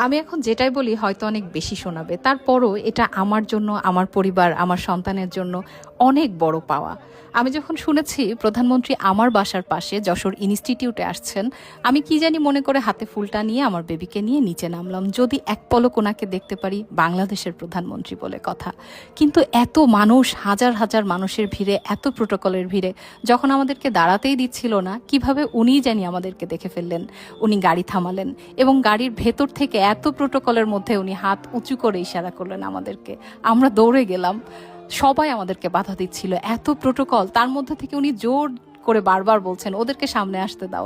আমি এখন যেটাই বলি হয়তো অনেক বেশি শোনাবে, তারপরও এটা আমার জন্য, আমার পরিবার, আমার সন্তানের জন্য অনেক বড় পাওয়া। আমি যখন শুনেছি প্রধানমন্ত্রী আমার বাসার পাশে যশোর ইনস্টিটিউটে আসছেন, আমি কি জানি মনে করে হাতে ফুলটা নিয়ে আমার বেবিকে নিয়ে নিচে নামলাম, যদি এক পলক ওনাকে দেখতে পারি, বাংলাদেশের প্রধানমন্ত্রী বলে কথা। কিন্তু এত মানুষ, হাজার হাজার মানুষের ভিড়ে, এত প্রোটোকলের ভিড়ে যখন আমাদেরকে দাঁড়াতেই দিচ্ছিল না, কিভাবে উনিই জানি আমাদেরকে দেখে ফেললেন। উনি গাড়ি থামালেন এবং গাড়ির ভেতর থেকে এত প্রোটোকলের মধ্যে উনি হাত উঁচু করে ইশারা করলেন আমাদেরকে। আমরা দৌড়ে গেলাম, সবাই আমাদেরকে বাধা দিচ্ছিল, এত প্রোটোকল, তার মধ্যে থেকে উনি জোর করে বারবার বলছেন ওদেরকে সামনে আসতে দাও।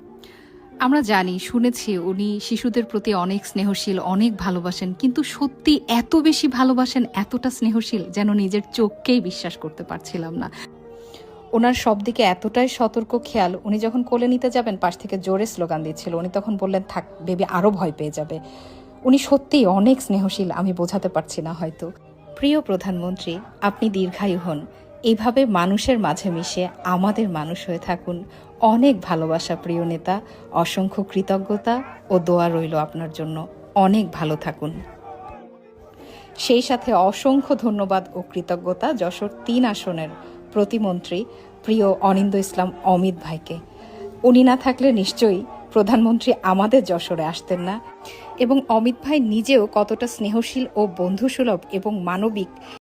আমরা জানি, শুনেছি উনি শিশুদের প্রতি অনেক স্নেহশীল, অনেক ভালোবাসেন, কিন্তু সত্যি এত বেশি ভালোবাসেন, এতটা স্নেহশীল যেন নিজের চোখকেই বিশ্বাস করতে পারছিলাম না। ওনার সব দিকে এতটাই সতর্ক খেয়াল, উনি যখন কোলে নিতে যাবেন পাশ থেকে জোরে স্লোগান দিচ্ছিল, উনি তখন বললেন থাক বেবি, আরও ভয় পেয়ে যাবে। উনি সত্যিই অনেক স্নেহশীল, আমি বোঝাতে পারছি না হয়তো। প্রিয় প্রধানমন্ত্রী, আপনি দীর্ঘায়ু হন, এইভাবে মানুষের মাঝে মিশে আমাদের মানুষ হয়ে থাকুন। অনেক ভালোবাসা প্রিয় নেতা, অসংখ্য কৃতজ্ঞতা ও দোয়া রইল আপনার জন্য। অনেক ভালো থাকুন। সেই সাথে অসংখ্য ধন্যবাদ ও কৃতজ্ঞতা যশোর ৩ আসনের প্রতিমন্ত্রী প্রিয় অনিন্দ ইসলাম অমিত ভাইকে। উনি না থাকলে নিশ্চয়ই প্রধানমন্ত্রী আমাদের যশোরে আসতেন না। এবং অমিত ভাই নিজেও কতটা স্নেহশীল ও বন্ধুসুলভ এবং মানবিক